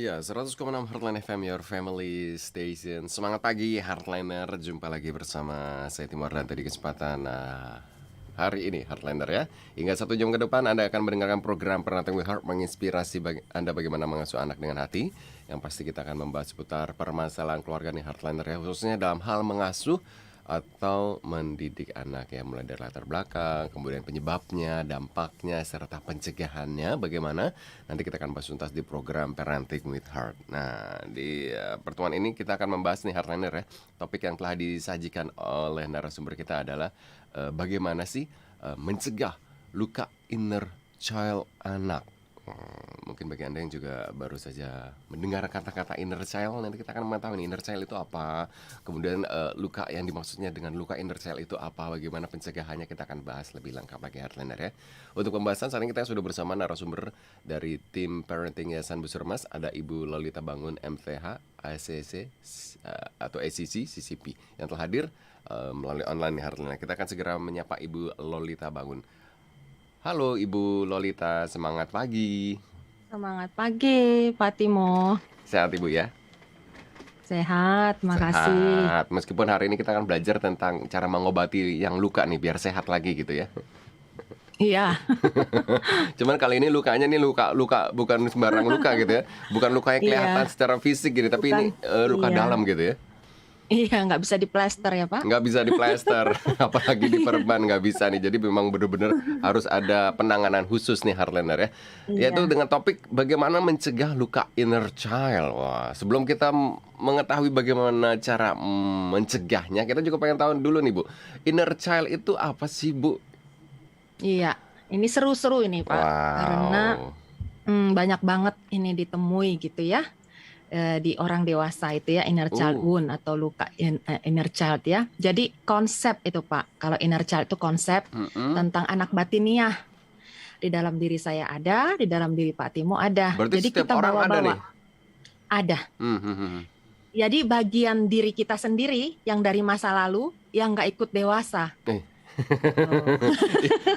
Ya, 100,6 Heartline FM, your family station. Semangat pagi, Heartliner. Jumpa lagi bersama saya Timur dan tadi kesempatan hari ini, Heartliner ya. Hingga 1 jam ke depan Anda akan mendengarkan program Parenting with Heart menginspirasi Anda bagaimana mengasuh anak dengan hati. Yang pasti kita akan membahas seputar permasalahan keluarga nih Heartliner ya, khususnya dalam hal mengasuh atau mendidik anak ya, mulai dari latar belakang, kemudian penyebabnya, dampaknya, serta pencegahannya bagaimana. Nanti kita akan bahas tuntas di program Parenting with Heart. Nah, di pertemuan ini kita akan membahas nih Heartliner ya. Topik yang telah disajikan oleh narasumber kita adalah bagaimana sih mencegah luka inner child anak. Mungkin bagi Anda yang juga baru saja mendengar kata-kata inner child, nanti kita akan mengetahui inner child itu apa. Kemudian luka yang dimaksudnya dengan luka inner child itu apa, bagaimana pencegahannya, kita akan bahas lebih lengkap lagi Heartliner ya. Untuk pembahasan saat ini kita sudah bersama narasumber dari tim Parenting Yayasan Busur Mas. Ada Ibu Lolita Bangun MTH, ACC atau ACC, CCP yang telah hadir melalui online Heartliner. Kita akan segera menyapa Ibu Lolita Bangun. Halo Ibu Lolita, semangat pagi. Semangat pagi, Pak Timo. Sehat Ibu ya? Sehat, makasih. Sehat. Meskipun hari ini kita akan belajar tentang cara mengobati yang luka nih biar sehat lagi gitu ya. Iya, Cuman kali ini lukanya nih luka bukan sembarang luka gitu ya. Bukan luka yang kelihatan iya, secara fisik gitu, tapi bukan, ini luka iya, dalam gitu ya. iya, nggak bisa diplester ya, Pak? Nggak bisa diplester, apalagi diperban nggak bisa nih. Jadi memang benar-benar harus ada penanganan khusus nih Heartliner ya. Yaitu Iya, dengan topik bagaimana mencegah luka inner child. Wah, sebelum kita mengetahui bagaimana cara mencegahnya, kita juga pengen tahu dulu nih Bu, inner child itu apa sih Bu? iya. Ini seru-seru ini, Pak, karena Wow. banyak banget ini ditemui gitu ya di orang dewasa itu ya inner child Uh, wound atau luka inner child ya. Jadi konsep itu, Pak. Kalau inner child itu konsep mm-mm. tentang anak batiniah. Di dalam diri saya ada, di dalam diri Pak Timo ada. Berarti Jadi setiap kita orang ada bawa-bawa. nih. Ada. Hmm, hmm, hmm. Jadi bagian diri kita sendiri yang dari masa lalu yang nggak ikut dewasa. Eh, Tuh.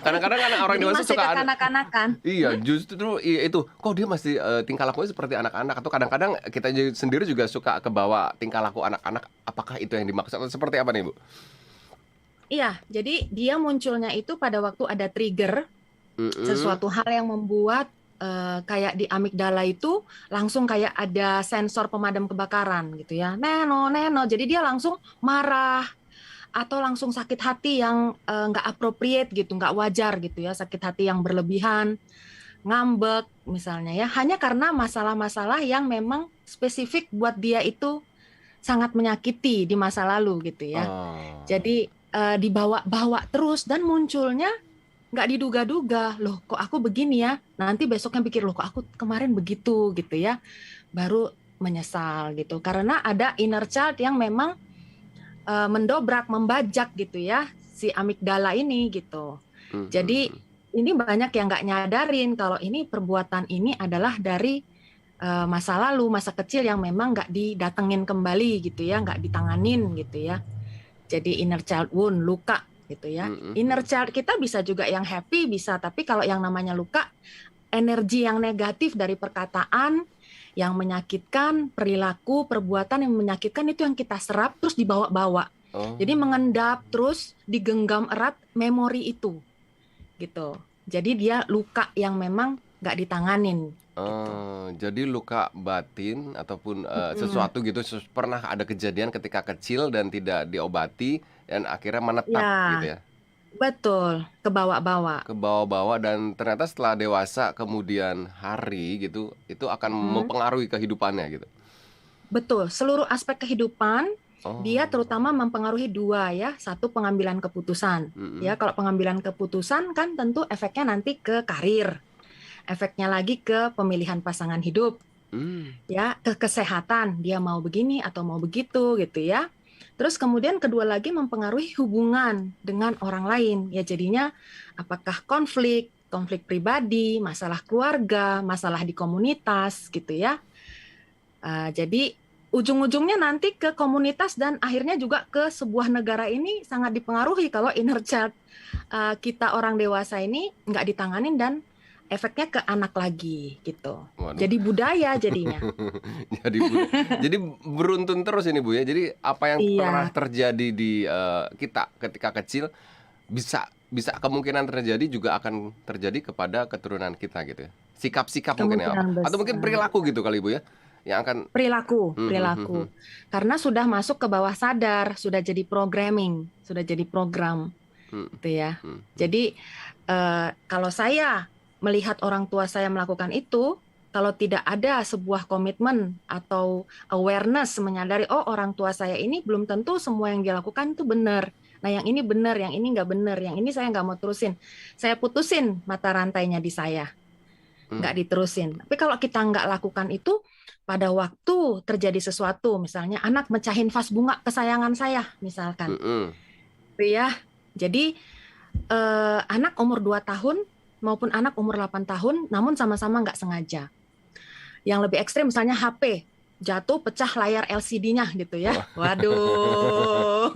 kadang-kadang kan orang Jadi dewasa masih suka ada. kekanak-kanakan. Iya, justru itu. Kok dia masih tingkah lakunya seperti anak-anak, atau kadang-kadang kita sendiri juga suka kebawa tingkah laku anak-anak. Apakah itu yang dimaksud atau seperti apa nih, Bu? Iya, jadi dia munculnya itu pada waktu ada trigger, Mm-mm. sesuatu hal yang membuat kayak di amigdala itu langsung kayak ada sensor pemadam kebakaran gitu ya. Neno, neno. Jadi dia langsung marah atau langsung sakit hati yang nggak appropriate gitu, nggak wajar gitu ya, sakit hati yang berlebihan, ngambek misalnya ya, hanya karena masalah-masalah yang memang spesifik buat dia itu sangat menyakiti di masa lalu gitu ya. Oh. Jadi dibawa-bawa terus dan munculnya nggak diduga-duga, loh kok aku begini ya, nanti besoknya pikir loh kok aku kemarin begitu gitu ya, baru menyesal gitu karena ada inner child yang memang mendobrak, membajak gitu ya si amigdala ini gitu. Jadi Mhm. ini banyak yang nggak nyadarin kalau ini perbuatan ini adalah dari masa lalu, masa kecil yang memang nggak didatengin kembali gitu ya, nggak ditanganin gitu ya. Jadi inner child wound, luka gitu ya. Inner Mhm. child kita bisa juga yang happy bisa, tapi kalau yang namanya luka, energi yang negatif dari perkataan yang menyakitkan, perilaku, perbuatan yang menyakitkan itu yang kita serap terus dibawa-bawa. Jadi Oh. mengendap terus digenggam erat memori itu gitu. Jadi dia luka yang memang nggak ditanganin gitu. Jadi luka batin ataupun Mm-mm. sesuatu gitu pernah ada kejadian ketika kecil dan tidak diobati dan akhirnya menetap Ya, gitu ya. betul, kebawa-bawa. Ke bawah-bawah dan ternyata setelah dewasa kemudian hari gitu, itu akan Mm-mm. mempengaruhi kehidupannya gitu. Betul, seluruh aspek kehidupan dia Oh. terutama mempengaruhi dua ya. Satu pengambilan keputusan. Mhm. Ya, kalau pengambilan keputusan kan tentu efeknya nanti ke karir, efeknya lagi ke pemilihan pasangan hidup, Mmm. ya, ke kesehatan, dia mau begini atau mau begitu gitu ya. Terus kemudian kedua lagi mempengaruhi hubungan dengan orang lain. Ya jadinya apakah konflik, konflik pribadi, masalah keluarga, masalah di komunitas gitu ya. Jadi ujung-ujungnya nanti ke komunitas dan akhirnya juga ke sebuah negara ini sangat dipengaruhi kalau inner child kita orang dewasa ini nggak ditanganin dan efeknya ke anak lagi gitu. Waduh. Jadi budaya jadinya. Jadi jadi beruntun terus ini Bu ya. Jadi apa yang pernah Iya, terjadi di kita ketika kecil bisa bisa kemungkinan terjadi juga akan terjadi kepada keturunan kita gitu ya. Sikap-sikap mungkin ya apa? kemungkinan Atau mungkin besar. perilaku gitu kali Bu ya. Yang akan Perilaku, hmm, hmm, hmm, perilaku. hmm, Karena sudah masuk ke bawah sadar, sudah jadi programming, sudah jadi program hmm, gitu ya. hmm, hmm. Jadi kalau saya melihat orang tua saya melakukan itu, kalau tidak ada sebuah komitmen atau awareness menyadari, oh orang tua saya ini belum tentu semua yang dilakukan itu benar. Nah yang ini benar, yang ini nggak benar, yang ini saya nggak mau terusin. Saya putusin mata rantainya di saya, nggak Hmm. diterusin. Tapi kalau kita nggak lakukan itu, pada waktu terjadi sesuatu, misalnya anak mecahin vas bunga kesayangan saya, misalkan, Hmm, hmm. gitu ya. Jadi anak umur 2 tahun maupun anak umur 8 tahun, namun sama-sama nggak sengaja. Yang lebih ekstrim misalnya HP, jatuh pecah layar LCD-nya gitu ya. Wah, Waduh,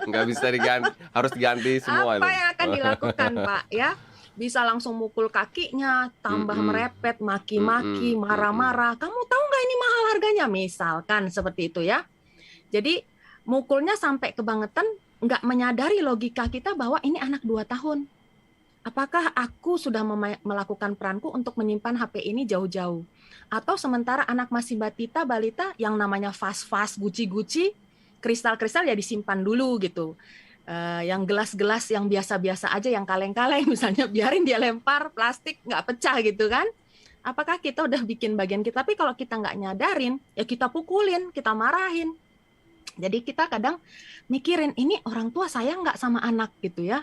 nggak bisa diganti, harus diganti semua apa itu. yang akan dilakukan Pak ya? Bisa langsung mukul kakinya, Hmm, tambah hmm, merepet, hmm, maki-maki, hmm, hmm, hmm. marah-marah. Kamu tahu nggak ini mahal harganya? Misalkan seperti itu ya. Jadi mukulnya sampai kebangetan, nggak menyadari logika kita bahwa ini anak 2 tahun. Apakah aku sudah melakukan peranku untuk menyimpan HP ini jauh-jauh? Atau sementara anak masih balita yang namanya vas-vas, guci-guci, kristal-kristal ya disimpan dulu gitu. Yang gelas-gelas yang biasa-biasa aja, yang kaleng-kaleng misalnya, biarin dia lempar plastik nggak pecah gitu kan? Apakah kita udah bikin bagian kita? Tapi kalau kita nggak nyadarin, ya kita pukulin, kita marahin. Jadi kita kadang mikirin, ini orang tua sayang nggak sama anak gitu ya.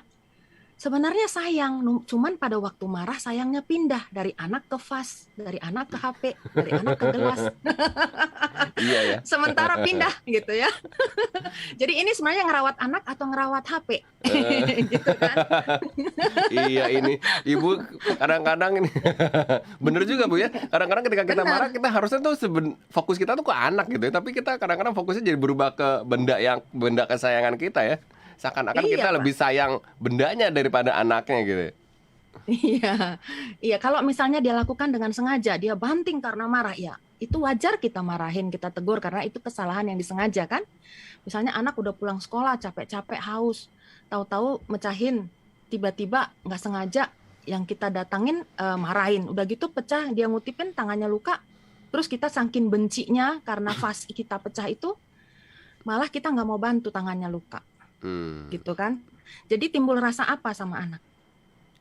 Sebenarnya sayang, cuman pada waktu marah sayangnya pindah dari anak ke vas, dari anak ke HP, dari anak ke gelas. Iya ya. Sementara pindah gitu ya. Jadi ini sebenarnya ngerawat anak atau ngerawat HP Eh, gitu kan. Iya ini Ibu kadang-kadang ini bener juga Bu ya. Kadang-kadang ketika kita marah Benar. kita harusnya tuh fokus kita tuh ke anak gitu ya. Tapi kita kadang-kadang fokusnya jadi berubah ke benda kesayangan kita ya. Seakan-akan kita Iya, Pak. lebih sayang bendanya daripada anaknya gitu. Iya. Iya, kalau misalnya dia lakukan dengan sengaja, dia banting karena marah, ya itu wajar kita marahin, kita tegur karena itu kesalahan yang disengaja kan. Misalnya anak udah pulang sekolah capek-capek haus, tahu-tahu mecahin, tiba-tiba nggak sengaja yang kita datangin marahin, udah gitu pecah, dia ngutipin tangannya luka, terus kita saking bencinya karena vas kita pecah itu, malah kita nggak mau bantu tangannya luka, Hmm. gitu kan. Jadi timbul rasa apa sama anak?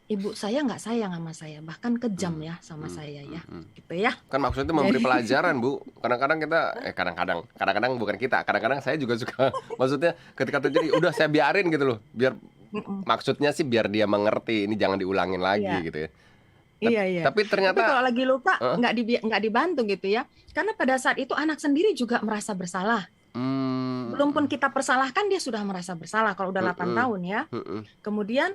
Ibu saya nggak sayang sama saya, bahkan kejam ya sama saya ya, gitu ya. Kan maksudnya memberi Jadi, pelajaran Bu. Kadang-kadang kita kadang-kadang bukan kita, kadang-kadang saya juga suka maksudnya ketika terjadi udah saya biarin gitu loh. Biar mm-mm. maksudnya sih biar dia mengerti ini jangan diulangin lagi Iya, gitu ya. iya, iya. Tapi Tapi kalau ternyata lagi luka Heeh. nggak dibantu gitu ya, karena pada saat itu anak sendiri juga merasa bersalah. Hmm, Belum pun kita persalahkan dia sudah merasa bersalah kalau udah 8 mm-mm, tahun ya. mm-mm. Kemudian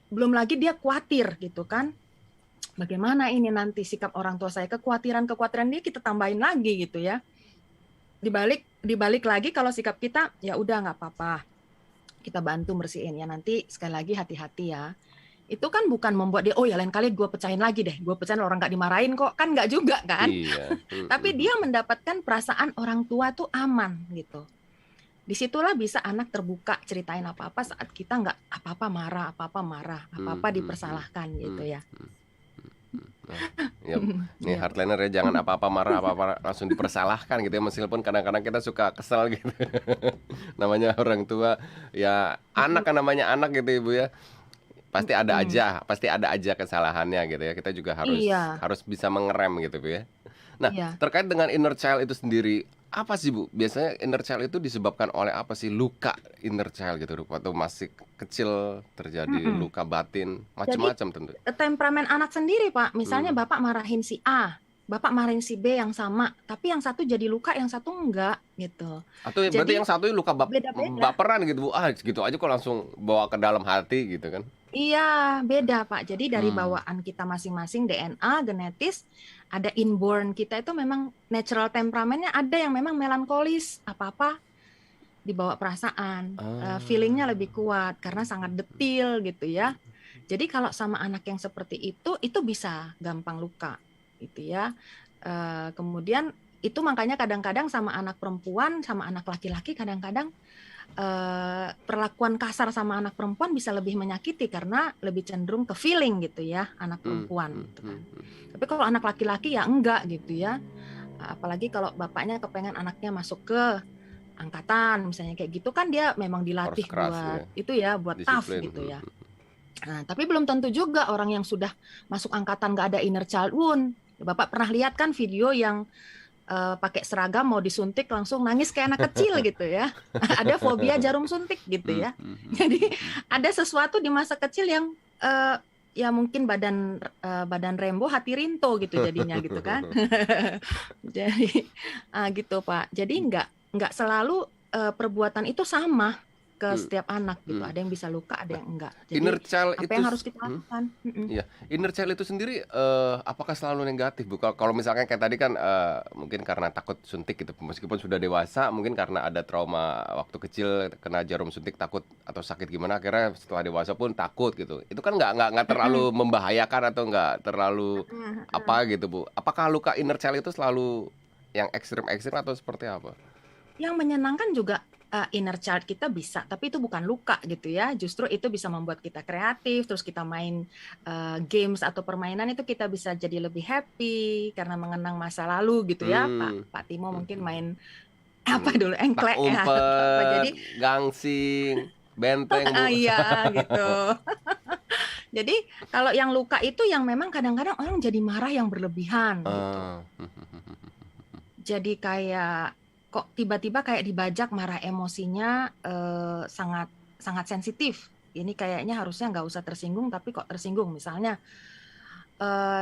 belum lagi dia khawatir gitu kan. Bagaimana ini nanti sikap orang tua saya, kekhawatiran dia kita tambahin lagi gitu ya. Dibalik lagi kalau sikap kita ya udah nggak apa-apa. Kita bantu bersihin ya, nanti sekali lagi hati-hati ya. Itu kan bukan membuat dia, oh ya lain kali gue pecahin lagi deh, gue pecahin orang nggak dimarahin kok, kan nggak juga kan. Iya. Tapi dia mendapatkan perasaan orang tua tuh aman gitu. Disitulah bisa anak terbuka ceritain apa-apa saat kita nggak apa-apa marah, apa-apa dipersalahkan gitu ya. Nah, ya, nih Iya. hardliner ya jangan apa-apa marah apa-apa langsung dipersalahkan gitu ya meskipun kadang-kadang kita suka kesel gitu. Namanya orang tua ya anak kan namanya anak gitu Ibu ya. Pasti ada aja kesalahannya gitu ya. Kita juga harus Iya, harus bisa mengerem gitu Bu ya. Nah, iya. terkait dengan inner child itu sendiri, apa sih Bu? Biasanya inner child itu disebabkan oleh apa sih? Luka inner child gitu, waktu masih kecil terjadi Mm-mm. luka batin, Jadi macam-macam tentu. temperamen anak sendiri Pak. Misalnya Hmm. bapak marahin si A, bapak marahin si B yang sama, tapi yang satu jadi luka, yang satu enggak gitu. Atau berarti Jadi yang satu luka beda-beda. baperan gitu Bu. Ah, gitu aja kok langsung bawa ke dalam hati gitu kan. Iya, beda Pak. Jadi dari Hmm. bawaan kita masing-masing DNA, genetis, ada inborn kita itu memang natural temperamennya, ada yang memang melankolis, apa-apa dibawa perasaan, feelingnya Ah. lebih kuat karena sangat detil gitu ya. Jadi kalau sama anak yang seperti itu bisa gampang luka, gitu ya. Kemudian itu makanya kadang-kadang sama anak perempuan, sama anak laki-laki kadang-kadang perlakuan kasar sama anak perempuan bisa lebih menyakiti karena lebih cenderung ke feeling gitu ya anak perempuan gitu kan. Tapi kalau anak laki-laki ya enggak gitu ya. Apalagi kalau bapaknya kepengen anaknya masuk ke angkatan misalnya kayak gitu kan dia memang dilatih Harus keras buat ya, itu ya buat tough disiplin. gitu ya. Nah, tapi belum tentu juga orang yang sudah masuk angkatan nggak ada inner child wound. Bapak pernah lihat kan video yang pakai seragam mau disuntik langsung nangis kayak anak kecil gitu ya. Ada fobia jarum suntik gitu ya. Jadi ada sesuatu di masa kecil yang ya mungkin badan Rembo hati Rinto gitu jadinya gitu kan. Jadi gitu Pak. Jadi nggak selalu perbuatan itu sama ke setiap anak gitu. Ada yang bisa luka, ada yang enggak. Jadi Inner child apa itu yang harus kita lakukan? iya, inner child itu sendiri apakah selalu negatif Bu? Kalau misalkan kayak tadi kan mungkin karena takut suntik gitu, meskipun sudah dewasa, mungkin karena ada trauma waktu kecil kena jarum suntik takut atau sakit gimana, akhirnya setelah dewasa pun takut gitu. Itu kan nggak terlalu membahayakan atau nggak terlalu apa gitu Bu? Apakah luka inner child itu selalu yang ekstrim-ekstrim atau seperti apa? Yang menyenangkan juga inner child kita bisa, tapi itu bukan luka gitu ya. Justru itu bisa membuat kita kreatif, terus kita main games atau permainan itu kita bisa jadi lebih happy karena mengenang masa lalu gitu ya. Pak Timo mungkin main apa dulu Tak engklek ya atau apa. umpet, Jadi gangsing, benteng Bu. iya gitu. Jadi kalau yang luka itu yang memang kadang-kadang orang jadi marah yang berlebihan gitu. Jadi kayak kok tiba-tiba kayak dibajak marah emosinya sangat sangat sensitif. Ini kayaknya harusnya nggak usah tersinggung tapi kok tersinggung. Misalnya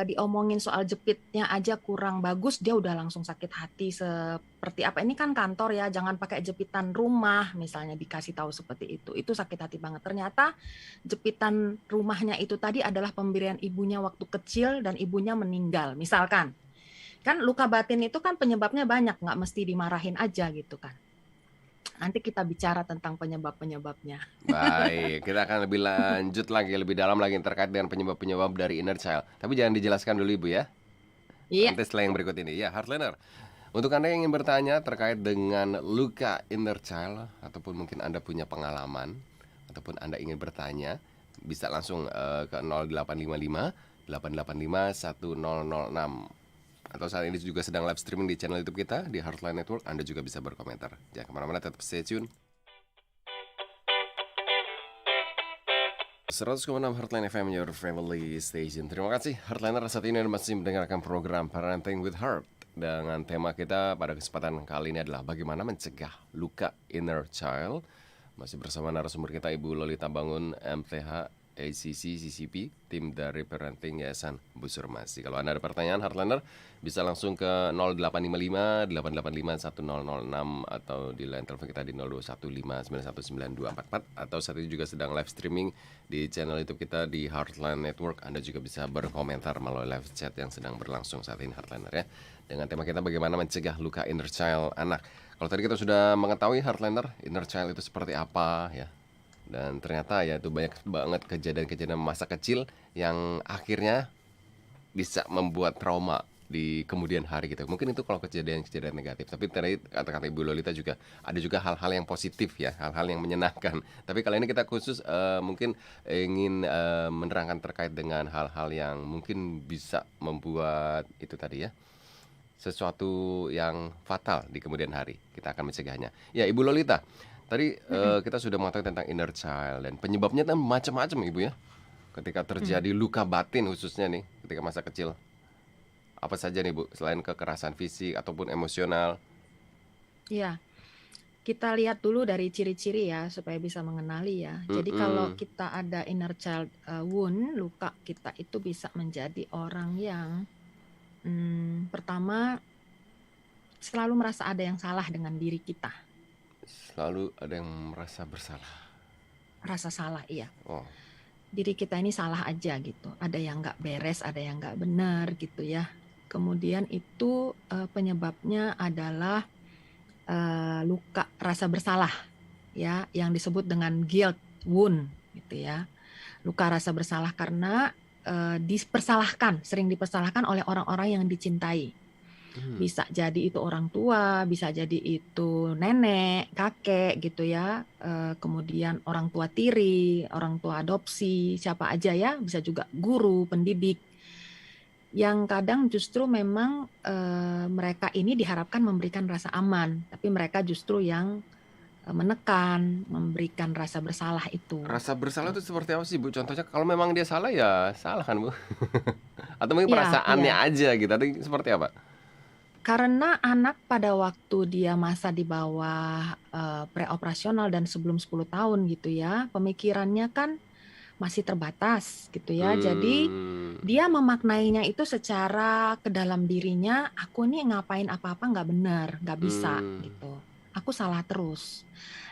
diomongin soal jepitnya aja kurang bagus dia udah langsung sakit hati seperti apa. Ini kan kantor ya, jangan pakai jepitan rumah misalnya dikasih tahu seperti itu. Itu sakit hati banget. Ternyata jepitan rumahnya itu tadi adalah pemberian ibunya waktu kecil dan ibunya meninggal. Misalkan kan luka batin itu kan penyebabnya banyak, nggak mesti dimarahin aja gitu kan. Nanti kita bicara tentang penyebab-penyebabnya. Baik, kita akan lebih lanjut lagi, lebih dalam lagi terkait dengan penyebab-penyebab dari inner child. Tapi jangan dijelaskan dulu Ibu ya. Iya. Nanti setelah yang berikut ini. Ya, Heartliner. Untuk Anda yang ingin bertanya terkait dengan luka inner child, ataupun mungkin Anda punya pengalaman, ataupun Anda ingin bertanya, bisa langsung ke 0855 885 1006. Atau saat ini juga sedang live streaming di channel YouTube kita di Heartline Network. Anda juga bisa berkomentar. Jangan kemana-mana, tetap stay tune. 100,6 Heartline FM, your family station. Terima kasih Heartliner, saat ini Anda masih mendengarkan program Parenting with Heart. Dengan tema kita pada kesempatan kali ini adalah bagaimana mencegah luka inner child. Masih bersama narasumber kita Ibu Lolita Bangun, MTH, ACC, CCP, tim dari Parenting Yayasan Busur Masi. Kalau Anda ada pertanyaan Heartliner, bisa langsung ke 0855 885 1006 atau di line telepon kita di 0215919244, atau saat ini juga sedang live streaming di channel YouTube kita di Heartline Network. Anda juga bisa berkomentar melalui live chat yang sedang berlangsung saat ini Heartliner ya. Dengan tema kita bagaimana mencegah luka inner child anak. Kalau tadi kita sudah mengetahui Heartliner, inner child itu seperti apa ya. Dan ternyata ya itu banyak banget kejadian-kejadian masa kecil yang akhirnya bisa membuat trauma di kemudian hari gitu. Mungkin itu kalau kejadian-kejadian negatif. Tapi tadi kata-kata Ibu Lolita juga ada juga hal-hal yang positif ya, hal-hal yang menyenangkan. Tapi kali ini kita khusus mungkin ingin menerangkan terkait dengan hal-hal yang mungkin bisa membuat itu tadi ya, sesuatu yang fatal di kemudian hari. Kita akan mencegahnya. Ya Ibu Lolita, tadi kita sudah mengatakan tentang inner child dan penyebabnya kan macam-macam Ibu ya. Ketika terjadi luka batin khususnya nih ketika masa kecil. Apa saja nih Bu, selain kekerasan fisik ataupun emosional? Iya. Kita lihat dulu dari ciri-ciri ya supaya bisa mengenali ya. Jadi kalau kita ada inner child wound, luka, kita itu bisa menjadi orang yang pertama selalu merasa ada yang salah dengan diri kita. Selalu ada yang merasa bersalah. Rasa salah, iya. Oh. Diri kita ini salah aja gitu. Ada yang nggak beres, ada yang nggak benar gitu ya. Kemudian itu penyebabnya adalah luka rasa bersalah ya, yang disebut dengan guilt wound gitu ya. Luka rasa bersalah karena sering dipersalahkan oleh orang-orang yang dicintai. Bisa jadi itu orang tua, bisa jadi itu nenek, kakek gitu ya. Kemudian orang tua tiri, orang tua adopsi, siapa aja ya, bisa juga guru, pendidik. Yang kadang justru memang mereka ini diharapkan memberikan rasa aman, tapi mereka justru yang menekan, memberikan rasa bersalah itu. Rasa bersalah Gitu. itu seperti apa sih, Bu? Contohnya kalau memang dia salah ya salah kan, Bu? Atau mungkin Iya, perasaannya iya. aja gitu, atau seperti apa? Karena anak pada waktu dia masa di bawah preoperasional dan sebelum 10 tahun gitu ya, pemikirannya kan masih terbatas gitu ya. Jadi Hmm, dia memaknainya itu secara ke dalam dirinya, aku nih ngapain apa-apa nggak benar, nggak bisa hmm, gitu. Aku salah terus.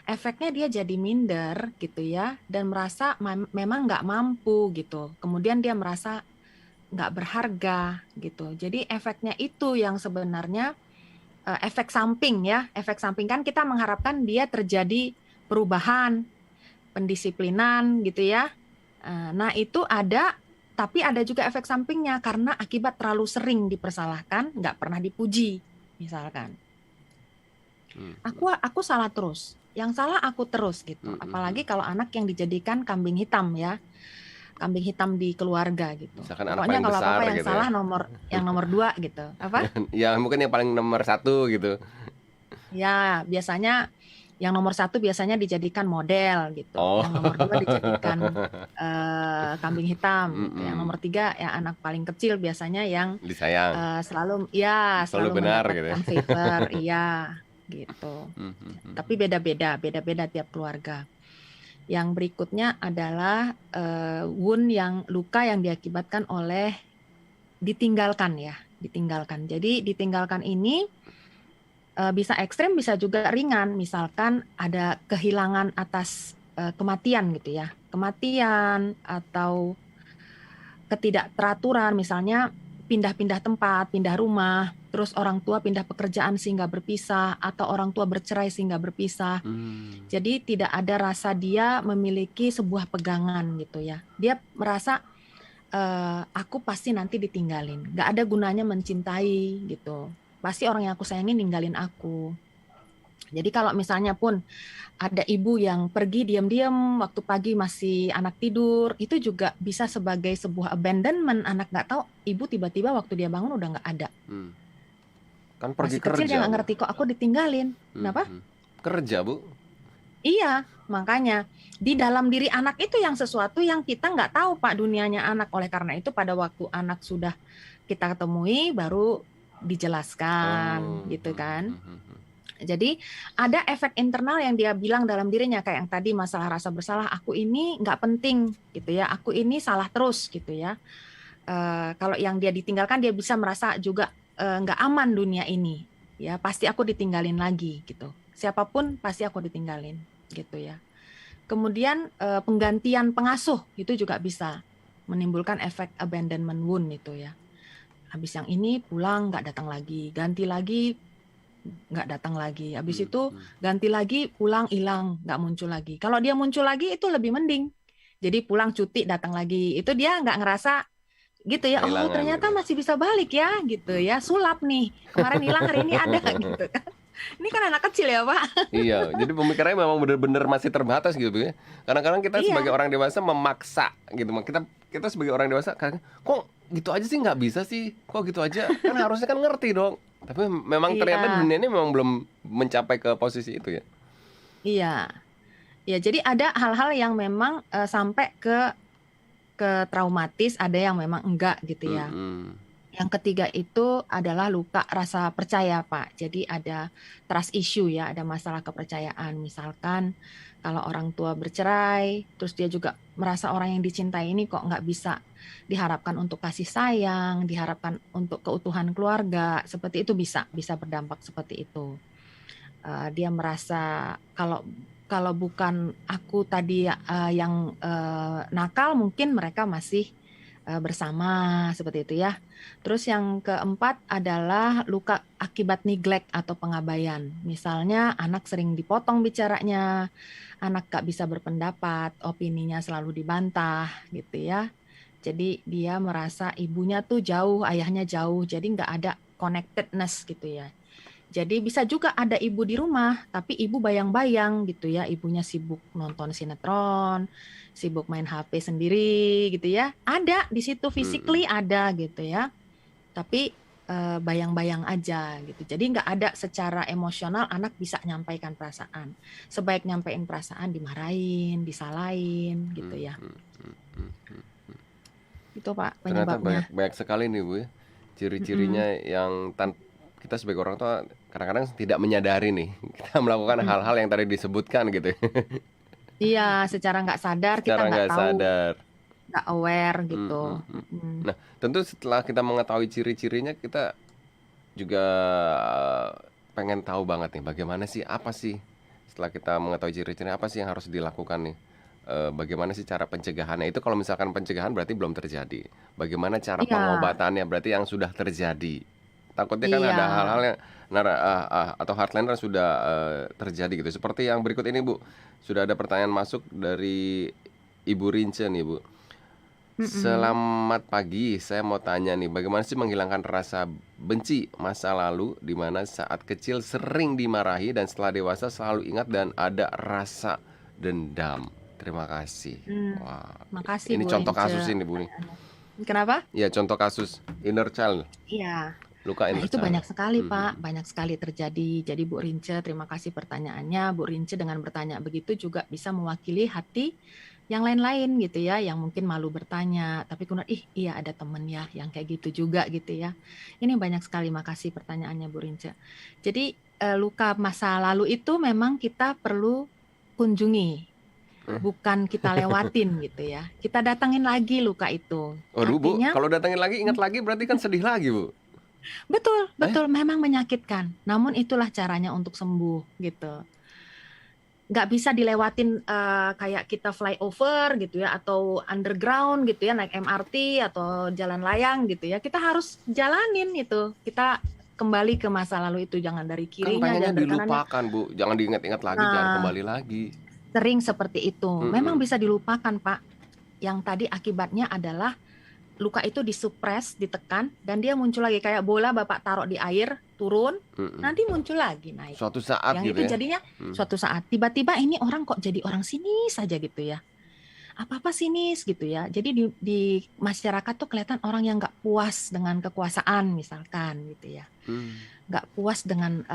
Efeknya dia jadi minder gitu ya, dan merasa memang nggak mampu gitu. Kemudian dia merasa nggak berharga gitu. Jadi efeknya itu yang sebenarnya efek samping ya. Efek samping kan kita mengharapkan dia terjadi perubahan, pendisiplinan gitu ya. Nah itu ada, tapi ada juga efek sampingnya karena akibat terlalu sering dipersalahkan, nggak pernah dipuji, misalkan. hmm, Aku salah terus, yang salah aku terus gitu. hmm, hmm, hmm. Apalagi kalau anak yang dijadikan kambing hitam ya, kambing hitam di keluarga gitu. Misalkan anak Pokoknya paling kalau besar apa-apa yang gitu ya. salah yang nomor dua gitu. Apa? Ya mungkin yang paling nomor satu gitu. Ya, biasanya yang nomor satu biasanya dijadikan model gitu. Oh. Yang nomor dua dijadikan kambing hitam gitu. Yang Mm-mm. nomor tiga ya anak paling kecil biasanya yang Disayang, selalu selalu benar gitu ya. mendapatkan favor, iya gitu. Hmm, hmm, hmm. Tapi beda-beda tiap keluarga. Yang berikutnya adalah luka yang diakibatkan oleh ditinggalkan ya, ditinggalkan. Jadi ditinggalkan ini bisa ekstrem, bisa juga ringan. Misalkan ada kehilangan atas kematian gitu ya, kematian atau ketidakteraturan, misalnya pindah-pindah tempat, pindah rumah, terus orang tua pindah pekerjaan sehingga berpisah, atau orang tua bercerai sehingga berpisah. Hmm. Jadi tidak ada rasa dia memiliki sebuah pegangan gitu ya. Dia merasa aku pasti nanti ditinggalin, nggak ada gunanya mencintai gitu. Pasti orang yang aku sayangi ninggalin aku. Jadi kalau misalnya pun ada ibu yang pergi diam-diam waktu pagi masih anak tidur, itu juga bisa sebagai sebuah abandonment. Anak nggak tahu, ibu tiba-tiba waktu dia bangun udah nggak ada. Hmm. Kan pergi Masih kecil dia kerja, nggak Bu. ngerti kok aku ditinggalin. Hmm, Kenapa? hmm. Kerja, Bu. Iya, makanya di dalam diri anak itu yang sesuatu yang kita nggak tahu Pak dunianya anak. Oleh karena itu pada waktu anak sudah kita temui baru dijelaskan Oh. gitu Hmm, kan. hmm, hmm, hmm. Jadi ada efek internal yang dia bilang dalam dirinya kayak yang tadi masalah rasa bersalah, aku ini nggak penting gitu ya, aku ini salah terus gitu ya. Kalau yang dia ditinggalkan dia bisa merasa juga nggak aman dunia ini, ya pasti aku ditinggalin lagi gitu. Siapapun pasti aku ditinggalin gitu ya. Kemudian penggantian pengasuh itu juga bisa menimbulkan efek abandonment wound itu ya. Habis yang ini pulang nggak datang lagi, ganti lagi nggak datang lagi. Habis Hmm, itu hmm. ganti lagi, pulang hilang, nggak muncul lagi. Kalau dia muncul lagi itu lebih mending. Jadi pulang cuti datang lagi, itu dia nggak ngerasa gitu ya. Oh Kehilangan gitu ternyata ya. masih bisa balik ya, gitu Hmm. ya. Sulap nih, kemarin hilang hari ini ada gitu kan. Ini kan anak kecil ya Pak. Iya, jadi pemikirannya memang benar-benar masih terbatas gitu ya. Kadang-kadang kita sebagai Iya, orang dewasa memaksa gitu. Kita kita sebagai orang dewasa kadang kok gitu aja sih nggak bisa sih? Kok gitu aja? Kan harusnya kan ngerti dong. Tapi memang ternyata iya, dunia ini memang belum mencapai ke posisi itu ya. iya. Ya jadi ada hal-hal yang memang sampai ke traumatis, ada yang memang enggak gitu ya. Mm-mm. Yang ketiga itu adalah luka rasa percaya, Pak. Jadi ada trust issue ya, ada masalah kepercayaan. Misalkan kalau orang tua bercerai, terus dia juga merasa orang yang dicintai ini kok nggak bisa diharapkan untuk kasih sayang, diharapkan untuk keutuhan keluarga, seperti itu bisa berdampak seperti itu. Dia merasa kalau kalau bukan aku tadi yang nakal, mungkin mereka masih bersama seperti itu ya. Terus yang keempat adalah luka akibat neglect atau pengabaian. Misalnya anak sering dipotong bicaranya, anak gak bisa berpendapat, opininya selalu dibantah gitu ya. Jadi dia merasa ibunya tuh jauh, ayahnya jauh, jadi nggak ada connectedness gitu ya. Jadi bisa juga ada ibu di rumah, tapi ibu bayang-bayang gitu ya, ibunya sibuk nonton sinetron, sibuk main HP sendiri gitu ya. Ada di situ Mm-mm. physically ada gitu ya, tapi bayang-bayang aja gitu. Jadi nggak ada secara emosional anak bisa nyampaikan perasaan. Sebaik nyampein perasaan dimarahin, disalahin gitu ya. Mm-mm. Mm-mm. Itu Pak Ternyata penyebabnya. banyak sekali nih Bu ya, Mm-mm, ciri-cirinya yang kita sebagai orang tua kadang-kadang tidak menyadari nih kita melakukan hal-hal mm-mm. yang tadi disebutkan gitu ya. Iya, secara nggak sadar kita Secara nggak nggak tahu, sadar. nggak aware gitu. Mm, mm, mm. Mm-mm. Nah, tentu setelah kita mengetahui ciri-cirinya, kita juga pengen tahu banget nih, bagaimana sih, apa sih setelah kita mengetahui ciri-cirinya, apa sih yang harus dilakukan nih? Bagaimana sih cara pencegahannya? Itu kalau misalkan pencegahan berarti belum terjadi. Bagaimana cara Iya, pengobatannya? Berarti yang sudah terjadi. Takutnya kan iya. ada hal-hal yang atau hardliner sudah terjadi gitu. Seperti yang berikut ini, Bu. Sudah ada pertanyaan masuk dari Ibu Rince nih, Bu. Mm-mm. Selamat pagi, saya mau tanya nih, bagaimana sih menghilangkan rasa benci masa lalu di mana saat kecil sering dimarahi dan setelah dewasa selalu ingat dan ada rasa dendam. Terima kasih. Hmm, Wah, makasih ini Bu contoh Rince kasus ini Bu nih. pertanyaannya. Kenapa? Ya, contoh kasus inner child, Iya. luka Nah, inner itu child. banyak sekali, Pak. Mhm. Banyak sekali terjadi. Jadi, Bu Rince, terima kasih pertanyaannya. Bu Rince dengan bertanya begitu juga bisa mewakili hati yang lain-lain gitu ya, yang mungkin malu bertanya, tapi kemudian, ih, iya ada temen ya yang kayak gitu juga gitu ya. Ini banyak sekali, makasih pertanyaannya, Bu Rince. Jadi, luka masa lalu itu memang kita perlu kunjungi, Eh, bukan kita lewatin gitu ya. Kita datangin lagi luka itu. Waduh Bu, Artinya, kalau datangin lagi ingat lagi berarti kan sedih lagi Bu. betul, Eh, betul, memang menyakitkan. Namun itulah caranya untuk sembuh gitu. Nggak bisa dilewatin kayak kita flyover gitu ya, atau underground gitu ya, naik MRT atau jalan layang gitu ya. Kita harus jalanin itu. Kita kembali ke masa lalu itu, jangan dari kan kirinya, pengennya jangan dari kanannya. dilupakan Bu, jangan diingat-ingat lagi, jangan Nah, kembali lagi. sering seperti itu. Memang Mm-mm. bisa dilupakan, Pak. Yang tadi akibatnya adalah luka itu disupres, ditekan, dan dia muncul lagi kayak bola Bapak taruh di air, turun, Mm-mm. nanti muncul lagi naik. Suatu saat Yang gitu itu ya. jadinya Mm. suatu saat tiba-tiba ini orang kok jadi orang sinis saja gitu ya. Apa-apa sinis gitu ya. Jadi di masyarakat tuh kelihatan orang yang nggak puas dengan kekuasaan misalkan gitu ya. Hmm. Nggak puas dengan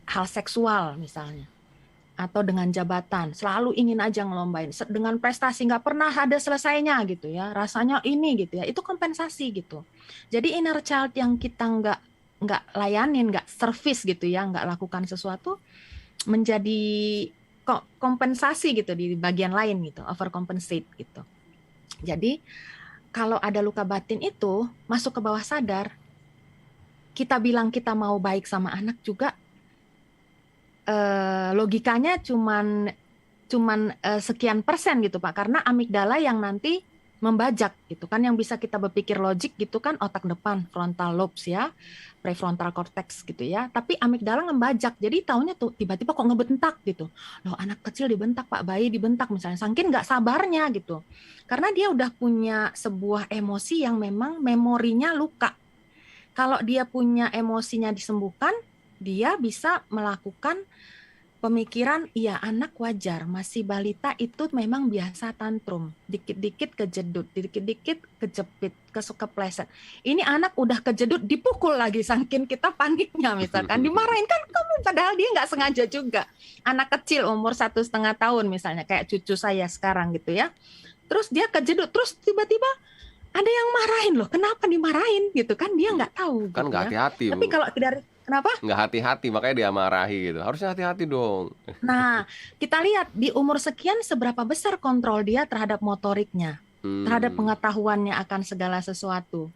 hal seksual misalnya. Atau dengan jabatan, selalu ingin aja ngelombain dengan prestasi nggak pernah ada selesainya gitu ya, rasanya ini gitu ya, itu kompensasi gitu. Jadi inner child yang kita nggak layanin, nggak service gitu ya, nggak lakukan sesuatu, menjadi kompensasi gitu di bagian lain gitu, overcompensate gitu. Jadi kalau ada luka batin itu masuk ke bawah sadar, kita bilang kita mau baik sama anak juga logikanya cuman sekian persen gitu Pak, karena amigdala yang nanti membajak gitu kan, yang bisa kita berpikir logik gitu kan otak depan, frontal lobes ya, prefrontal cortex gitu ya, tapi amigdala ngebajak, jadi taunya tuh tiba-tiba kok ngebentak gitu, loh anak kecil dibentak Pak, bayi dibentak misalnya, saking nggak sabarnya gitu, karena dia udah punya sebuah emosi yang memang memorinya luka. Kalau dia punya emosinya disembuhkan, dia bisa melakukan pemikiran, iya anak wajar, masih balita itu memang biasa tantrum, dikit-dikit kejedut, dikit-dikit kejepit, kepleset. Ini anak udah kejedut, dipukul lagi, saking kita paniknya misalkan, dimarahin kan kamu, padahal dia nggak sengaja juga. Anak kecil umur 1,5 tahun misalnya, kayak cucu saya sekarang gitu ya, terus dia kejedut, terus tiba-tiba ada yang marahin loh, kenapa dimarahin gitu kan, dia nggak tahu Kan gitu nggak ya. hati-hati Tapi Bu, kalau dari kenapa? nggak hati-hati makanya dia marahi gitu, harusnya hati-hati dong. Nah, kita lihat di umur sekian seberapa besar kontrol dia terhadap motoriknya, terhadap Hmm. pengetahuannya akan segala sesuatu.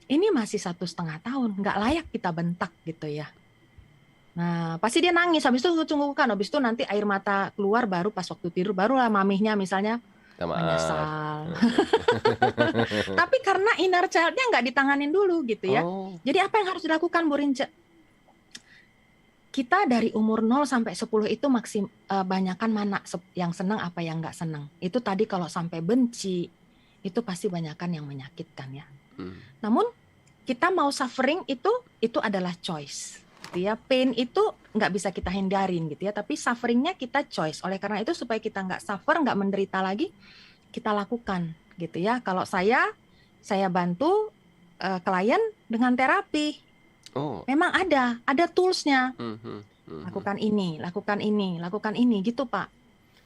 Ini masih 1,5 tahun, nggak layak kita bentak gitu ya. Nah, pasti dia nangis, habis itu cunggukan, habis itu nanti air mata keluar baru pas waktu tidur, barulah mamihnya misalnya Minta maaf. menyesal. Heeh. Tapi karena inner child-nya nggak ditanganin dulu gitu ya. Oh. Jadi apa yang harus dilakukan Bu Rince? Kita dari umur 0 sampai 10 itu banyakan mana yang senang apa yang nggak senang. Itu tadi kalau sampai benci, itu pasti banyakan yang menyakitkan ya. Hmm. Namun kita mau suffering itu adalah choice. Gitu ya. Pain itu nggak bisa kita hindarin gitu ya. Tapi sufferingnya kita choice. Oleh karena itu supaya kita nggak suffer, nggak menderita lagi, kita lakukan gitu ya. Kalau saya bantu klien dengan terapi. Oh. Memang ada toolsnya. Mhm. Mhm. Lakukan ini gitu Pak.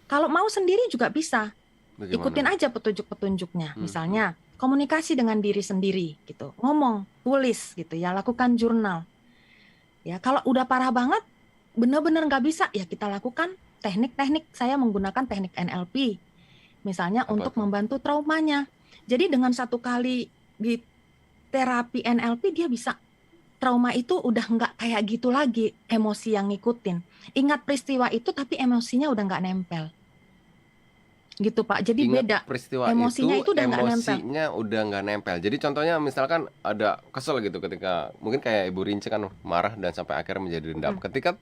Kalau mau sendiri juga bisa. Bagaimana? Ikutin aja petunjuk-petunjuknya. Hmm. Misalnya komunikasi dengan diri sendiri gitu. Ngomong, tulis gitu ya, lakukan jurnal. Ya, kalau udah parah banget, bener-bener nggak bisa, ya kita lakukan teknik-teknik. Saya menggunakan teknik NLP. Misalnya Apa untuk tuh? membantu traumanya. Jadi dengan 1 kali di terapi NLP dia bisa trauma itu udah nggak kayak gitu lagi, emosi yang ngikutin. Ingat peristiwa itu tapi emosinya udah nggak nempel. Gitu Pak, jadi Ingat beda. peristiwa Emosinya itu, itu udah nggak nempel. emosinya udah nggak nempel. Jadi contohnya misalkan ada kesel gitu ketika mungkin kayak Ibu Rince kan marah dan sampai akhirnya menjadi dendam. Ketika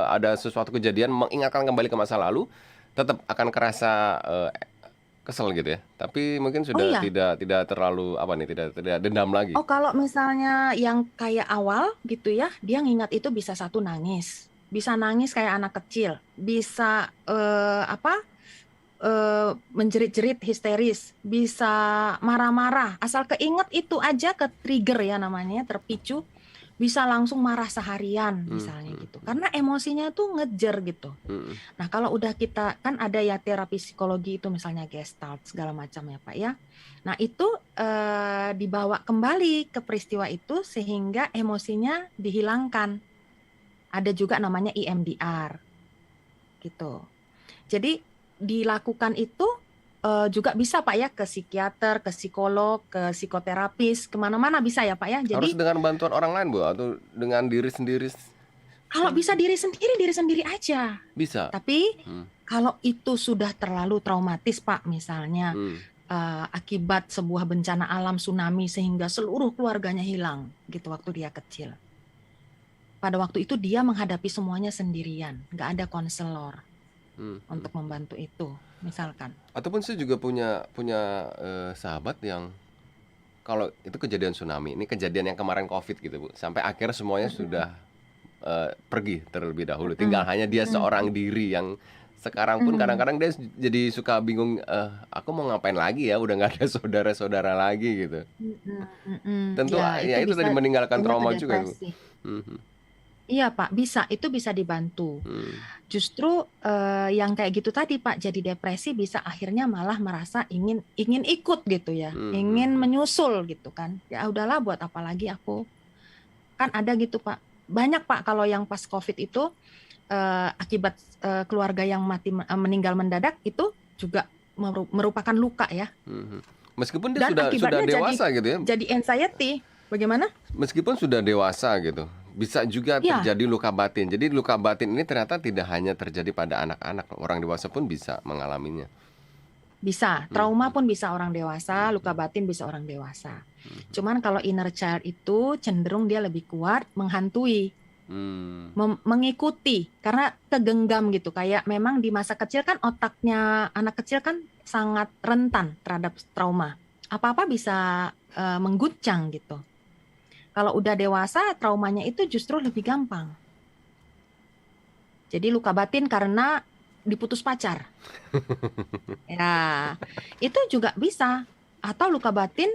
ada sesuatu kejadian mengingatkan kembali ke masa lalu, tetap akan kerasa kesel gitu ya. Tapi mungkin Oh sudah iya, tidak terlalu apa nih, tidak dendam lagi. oh kalau misalnya yang kayak awal gitu ya, dia ngingat itu bisa satu nangis. Bisa nangis kayak anak kecil. Bisa menjerit-jerit histeris, bisa marah-marah, asal keinget itu aja ke trigger ya namanya, terpicu, bisa langsung marah seharian misalnya gitu. Karena emosinya tuh ngejer gitu. Hmm. Nah kalau udah kita, kan ada ya terapi psikologi itu misalnya Gestalt segala macam ya Pak ya. Nah itu dibawa kembali ke peristiwa itu sehingga emosinya dihilangkan. Ada juga namanya EMDR gitu. Jadi dilakukan itu juga bisa Pak ya ke psikiater, ke psikolog, ke psikoterapis, kemana-mana bisa ya Pak ya. Harus Jadi dengan bantuan orang lain, Bu, atau dengan diri sendiri? kalau bisa diri sendiri aja. Bisa. Tapi kalau itu sudah terlalu traumatis Pak, misalnya akibat sebuah bencana alam tsunami sehingga seluruh keluarganya hilang gitu waktu dia kecil. Pada waktu itu dia menghadapi semuanya sendirian, nggak ada konselor untuk membantu itu, misalkan. Ataupun saya juga punya sahabat yang kalau itu kejadian tsunami, ini kejadian yang kemarin COVID gitu Bu, sampai akhirnya semuanya sudah pergi terlebih dahulu. Tinggal hanya dia seorang diri yang sekarang pun kadang-kadang dia jadi suka bingung, aku mau ngapain lagi ya, udah nggak ada saudara-saudara lagi gitu. Tentu ya itu tadi meninggalkan jatuhnya ke trauma juga Bu. depresi. Iya Pak, itu bisa dibantu. Justru yang kayak gitu tadi Pak, jadi depresi bisa akhirnya malah merasa ingin ikut gitu ya, ingin menyusul gitu kan. Ya udahlah buat apa lagi aku. Kan ada gitu Pak. Banyak Pak kalau yang pas COVID itu akibat keluarga yang meninggal mendadak itu juga merupakan luka ya. Meskipun dia Dan sudah akibatnya dewasa gitu ya. jadi anxiety. Bagaimana? Meskipun sudah dewasa gitu, bisa juga Ya. terjadi luka batin. Jadi luka batin ini ternyata tidak hanya terjadi pada anak-anak, orang dewasa pun bisa mengalaminya. Bisa, trauma pun bisa orang dewasa, luka batin bisa orang dewasa. Cuman kalau inner child itu cenderung dia lebih kuat menghantui, mengikuti, karena kegenggam gitu. Kayak memang di masa kecil kan otaknya anak kecil kan sangat rentan terhadap trauma. Apa-apa bisa mengguncang gitu. Kalau udah dewasa, traumanya itu justru lebih gampang. Jadi luka batin karena diputus pacar. Ya, itu juga bisa. Atau luka batin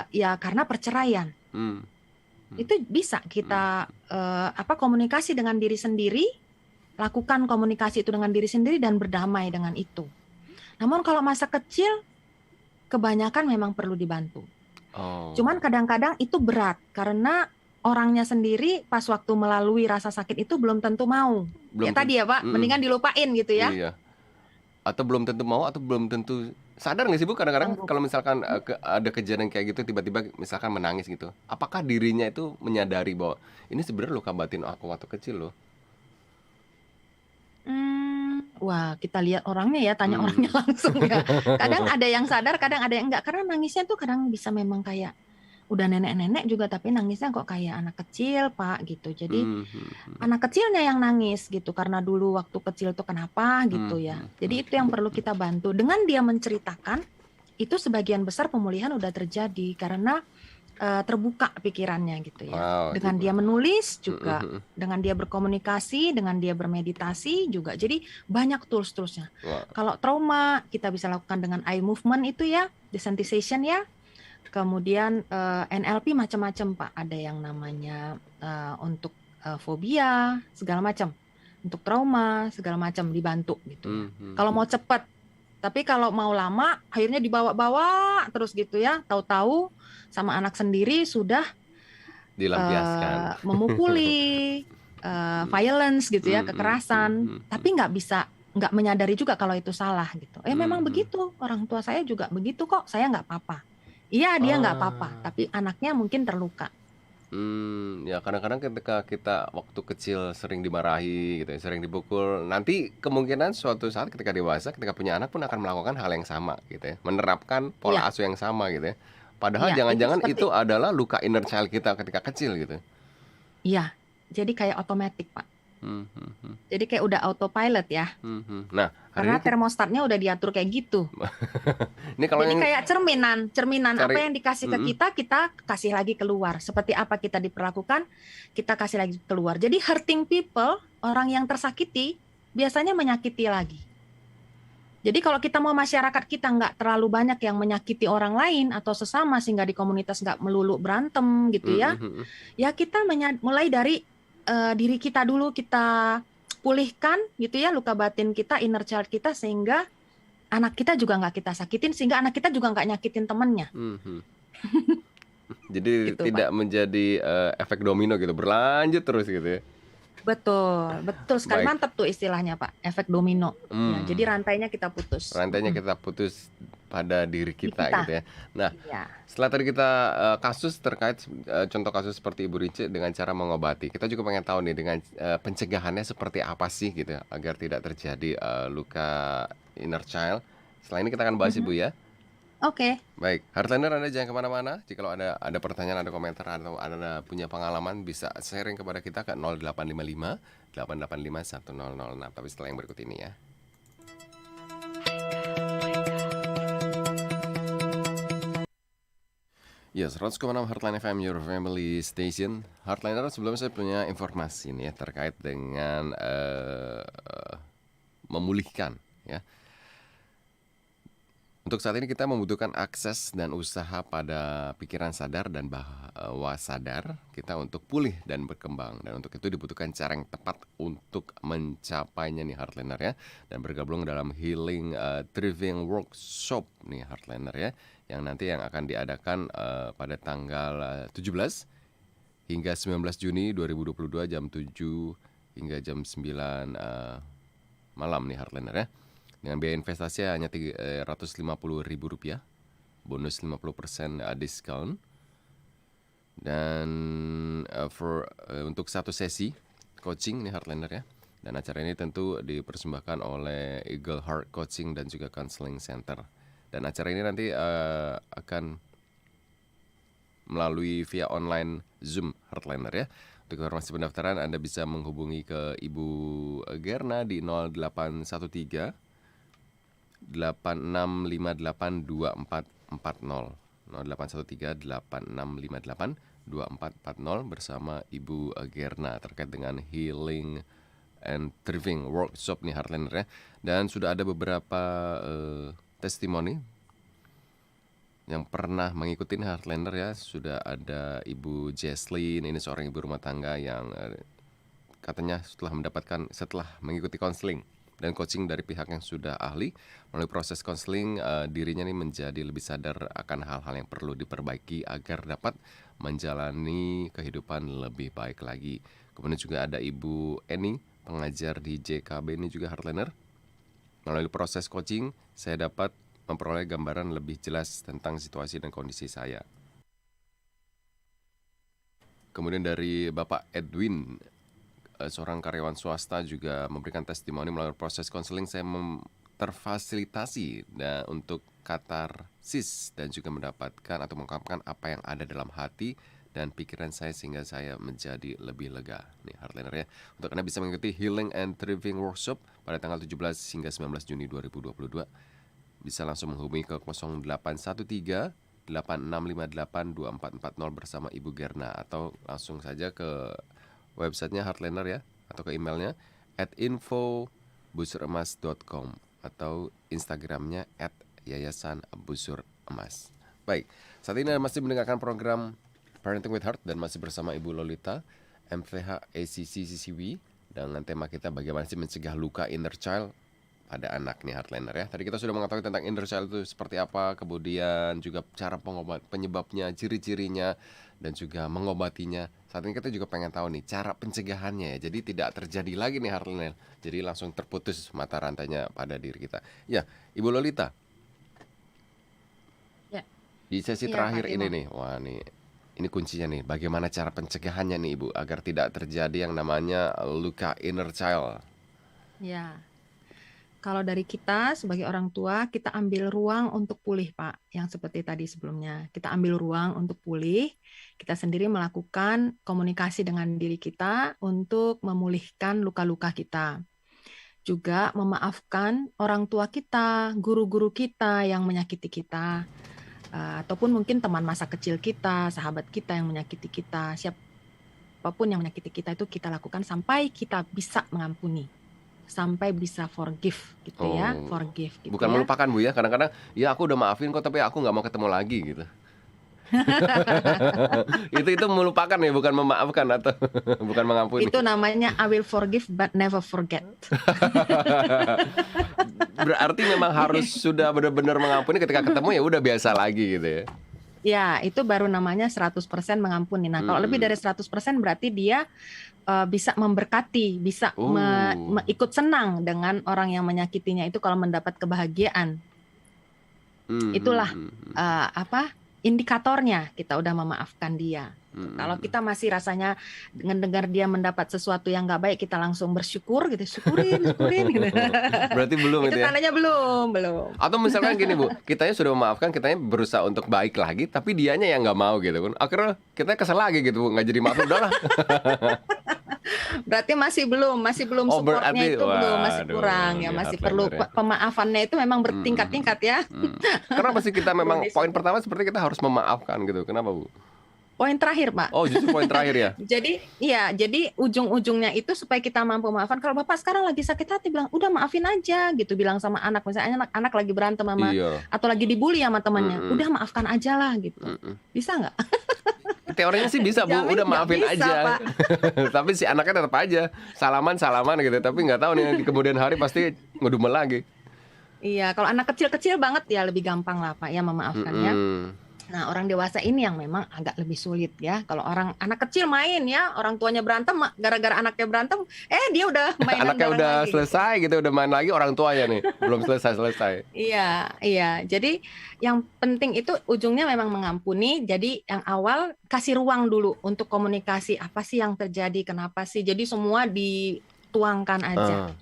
ya karena perceraian. Itu bisa kita komunikasi dengan diri sendiri, lakukan komunikasi itu dengan diri sendiri dan berdamai dengan itu. Namun kalau masa kecil, kebanyakan memang perlu dibantu. Cuman kadang-kadang itu berat karena orangnya sendiri pas waktu melalui rasa sakit itu belum tentu mau. Tadi ya Pak, mendingan dilupain gitu ya. Iya. Atau belum tentu mau atau belum tentu sadar nggak sih Bu, kadang-kadang kalau misalkan ada kejadian kayak gitu tiba-tiba misalkan menangis gitu. Apakah dirinya itu menyadari bahwa ini sebenarnya luka batin aku waktu kecil loh? Wah, kita lihat orangnya ya, tanya Hmm. orangnya langsung ya. Kadang ada yang sadar, kadang ada yang enggak. Karena nangisnya tuh kadang bisa memang kayak udah nenek-nenek juga, tapi nangisnya kok kayak anak kecil, Pak, gitu. Jadi Hmm, hmm, hmm, anak kecilnya yang nangis gitu, karena dulu waktu kecil tuh kenapa hmm, gitu ya. hmm, Jadi hmm, itu yang perlu kita bantu. Dengan dia menceritakan, itu sebagian besar pemulihan udah terjadi karena terbuka pikirannya gitu ya. wow, Dengan ibu. dia menulis Hmm, juga, hmm. dengan dia berkomunikasi, dengan dia bermeditasi juga. Jadi banyak tools-toolsnya. Wah, Kalau trauma kita bisa lakukan dengan eye movement itu ya, desensitization ya. Kemudian NLP macam-macam Pak. Ada yang namanya untuk fobia segala macam, untuk trauma segala macam dibantu gitu ya. hmm, hmm. Kalau mau cepat, tapi kalau mau lama, akhirnya dibawa-bawa terus gitu ya. Tahu-tahu sama anak sendiri sudah Dilampiaskan. memukuli, Hmm, violence gitu ya, hmm, hmm, hmm, kekerasan. hmm, Tapi nggak bisa, nggak menyadari juga kalau itu salah gitu. hmm, Memang hmm. begitu, orang tua saya juga begitu kok, saya nggak apa-apa. Iya, dia nggak apa-apa, Ah. tapi anaknya mungkin terluka. Ya kadang-kadang ketika kita waktu kecil sering dimarahi gitu ya, sering dipukul, nanti kemungkinan suatu saat ketika dewasa, ketika punya anak pun akan melakukan hal yang sama gitu ya, menerapkan pola Iya, asuh yang sama gitu ya. Padahal iya, itu jangan-jangan seperti, itu adalah luka inner child kita ketika kecil gitu. iya, jadi kayak otomatis Pak. Hmm, hmm, hmm, Jadi kayak udah autopilot ya, hmm, hmm. Nah, hari karena ini termostatnya udah diatur kayak gitu. ini kalau Jadi yang kayak cerminan, cerminan apa cari yang dikasih ke mm, kita kasih lagi keluar. Seperti apa kita diperlakukan, kita kasih lagi keluar. Jadi hurting people, orang yang tersakiti, biasanya menyakiti lagi. Jadi kalau kita mau masyarakat kita nggak terlalu banyak yang menyakiti orang lain atau sesama sehingga di komunitas nggak melulu berantem gitu mm, ya, mm, mm. ya kita mulai dari diri kita dulu, kita pulihkan gitu ya luka batin kita, inner child kita, sehingga anak kita juga nggak kita sakitin, sehingga anak kita juga nggak nyakitin temennya Mhm. Jadi gitu Pak. tidak menjadi efek domino gitu, berlanjut terus gitu ya. Betul, betul sekali, Baik. mantap tuh istilahnya Pak, efek domino. Ya, Hmm. jadi rantainya kita putus. Rantainya kita putus pada diri Di kita kita. gitu ya. Nah, Iya. setelah tadi kita kasus terkait contoh kasus seperti Ibu Rince dengan cara mengobati, kita juga pengen tahu nih dengan pencegahannya seperti apa sih gitu ya, agar tidak terjadi luka inner child. Setelah ini kita akan bahas Ibu Mhm. ya. Oke. Baik, Heartlander Anda jangan kemana-mana. Jika ada pertanyaan, ada komentar, atau Anda punya pengalaman, bisa sharing kepada kita ke 0855 885 1006. Tapi setelah yang berikut ini ya. Ya, 100,6 Heartline FM, your family station. Heartliner, sebelumnya saya punya informasi nih ya, terkait dengan memulihkan ya. Untuk saat ini kita membutuhkan akses dan usaha pada pikiran sadar dan bawah sadar kita untuk pulih dan berkembang. Dan untuk itu dibutuhkan cara yang tepat untuk mencapainya nih Heartliner ya. Dan bergabung dalam Healing Thriving Workshop nih Heartliner ya, yang nanti yang akan diadakan pada tanggal 17 hingga 19 Juni 2022 jam 7 hingga jam 9 malam nih Heartliner ya. Dengan biaya investasi hanya Rp350.000, bonus 50% diskon. Dan untuk satu sesi coaching nih Heartliner ya. Dan acara ini tentu dipersembahkan oleh Eagle Heart Coaching dan juga Counseling Center. Dan acara ini nanti akan melalui via online Zoom Heartliner ya. Untuk informasi pendaftaran Anda bisa menghubungi ke Ibu Gerna di 0813 86582440 0813-8658-2440 bersama Ibu Gerna terkait dengan Healing and Thriving Workshop nih Heartliner ya. Dan sudah ada beberapa testimoni yang pernah mengikuti Heartliner ya. Sudah ada Ibu Jesslyn, ini seorang ibu rumah tangga yang katanya setelah mengikuti konseling dan coaching dari pihak yang sudah ahli, melalui proses konseling dirinya nih menjadi lebih sadar akan hal-hal yang perlu diperbaiki agar dapat menjalani kehidupan lebih baik lagi. Kemudian juga ada Ibu Eni, pengajar di JKB, ini juga Heartliner. Melalui proses coaching saya dapat memperoleh gambaran lebih jelas tentang situasi dan kondisi saya. Kemudian dari Bapak Edwin, seorang karyawan swasta juga memberikan testimoni melalui proses konseling saya terfasilitasi untuk katarsis dan juga mendapatkan atau mengungkapkan apa yang ada dalam hati dan pikiran saya sehingga saya menjadi lebih lega. Nih Heartliner ya. Untuk Anda bisa mengikuti Healing and Thriving Workshop pada tanggal 17 hingga 19 Juni 2022. Bisa langsung menghubungi ke 0813 8658 2440 bersama Ibu Gerna atau langsung saja ke websitenya Heartliner ya, atau ke emailnya @info@busuremas.com atau Instagramnya @yayasan_busuremas. Baik, saat ini Anda masih mendengarkan program Parenting with Heart dan masih bersama Ibu Lolita, MPH ACC CCW, dengan tema kita bagaimana sih mencegah luka inner child pada anak nih Heartliner ya. Tadi kita sudah mengetahui tentang inner child itu seperti apa, kemudian juga cara penyebabnya, ciri-cirinya, dan juga mengobatinya. Saat ini kita juga pengen tahu nih cara pencegahannya ya. Jadi tidak terjadi lagi nih Heartliner. Jadi langsung terputus mata rantainya pada diri kita. Ya, Ibu Lolita. Ya. Di sesi Iya, terakhir Pak ini Timo. nih, wah ini kuncinya nih. Bagaimana cara pencegahannya nih Ibu agar tidak terjadi yang namanya luka inner child? Ya. Kalau dari kita sebagai orang tua, kita ambil ruang untuk pulih, Pak. Yang seperti tadi sebelumnya. Kita ambil ruang untuk pulih. Kita sendiri melakukan komunikasi dengan diri kita untuk memulihkan luka-luka kita. Juga memaafkan orang tua kita, guru-guru kita yang menyakiti kita. Ataupun mungkin teman masa kecil kita, sahabat kita yang menyakiti kita. Siapapun yang menyakiti kita itu kita lakukan sampai kita bisa mengampuni. Sampai bisa forgive gitu ya, forgive gitu Bukan ya. melupakan Bu ya, kadang-kadang ya aku udah maafin kok tapi aku nggak mau ketemu lagi gitu. itu melupakan ya, bukan memaafkan atau bukan mengampuni. Itu namanya I will forgive but never forget. Berarti memang harus sudah benar-benar mengampuni, ketika ketemu ya udah biasa lagi gitu ya. Ya, itu baru namanya 100% mengampuni. Nah, kalau lebih dari 100% berarti dia bisa memberkati, bisa ikut senang dengan orang yang menyakitinya itu kalau mendapat kebahagiaan. Itulah indikatornya kita udah memaafkan dia. Kalau kita masih rasanya mendengar dia mendapat sesuatu yang nggak baik, kita langsung bersyukur gitu, syukurin gitu. Berarti belum itu ya? tandanya belum. Atau misalkan gini Bu, kitanya sudah memaafkan, kitanya berusaha untuk baik lagi, tapi dianya yang nggak mau gitu kan. Akhirnya kita kesel lagi gitu Bu, nggak jadi maafin, udahlah. Berarti masih belum supportnya itu belum, masih kurang ya, masih perlu pemaafannya itu memang bertingkat-tingkat ya. Kenapa sih kita memang poin pertama seperti kita harus memaafkan gitu, kenapa Bu? Poin terakhir, Pak. Oh, justru poin terakhir ya? Jadi ujung-ujungnya itu supaya kita mampu maafkan. Kalau Bapak sekarang lagi sakit hati, bilang, udah maafin aja gitu. Bilang sama anak, misalnya anak lagi berantem sama, atau lagi dibully sama temannya. Udah maafkan aja lah gitu. Bisa nggak? Teorinya sih bisa Bu, udah maafin bisa, aja. Pak. Tapi si anaknya tetap aja salaman gitu. Tapi nggak tahu nih di kemudian hari pasti ngedumel lagi. Iya, kalau anak kecil-kecil banget ya lebih gampang lah Pak ya memaafkannya. Nah, orang dewasa ini yang memang agak lebih sulit ya. Kalau anak kecil main ya, orang tuanya berantem, gara-gara anaknya berantem, dia udah main. Anaknya udah lagi, selesai gitu, udah main lagi, orang tuanya nih belum selesai. Iya. Jadi yang penting itu ujungnya memang mengampuni. Jadi yang awal kasih ruang dulu untuk komunikasi, apa sih yang terjadi, kenapa sih. Jadi semua dituangkan aja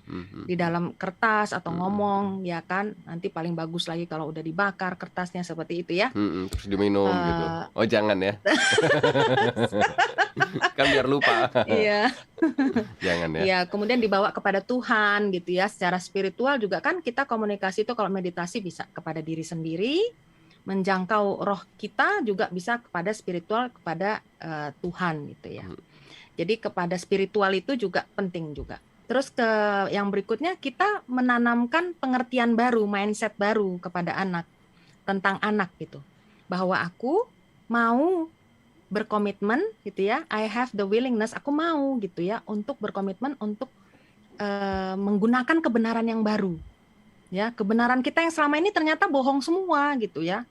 di dalam kertas atau ngomong ya kan. Nanti paling bagus lagi kalau udah dibakar kertasnya seperti itu ya. Terus diminum gitu. Oh jangan ya. Kan biar lupa. Iya. Jangan ya. Iya, kemudian dibawa kepada Tuhan gitu ya. Secara spiritual juga kan kita komunikasi itu kalau meditasi bisa kepada diri sendiri, menjangkau roh kita juga bisa kepada spiritual, kepada Tuhan gitu ya. Jadi kepada spiritual itu juga penting juga. Terus yang berikutnya kita menanamkan pengertian baru, mindset baru kepada anak tentang anak gitu. Bahwa aku mau berkomitmen gitu ya, I have the willingness, aku mau gitu ya untuk berkomitmen untuk menggunakan kebenaran yang baru. Ya, kebenaran kita yang selama ini ternyata bohong semua gitu ya.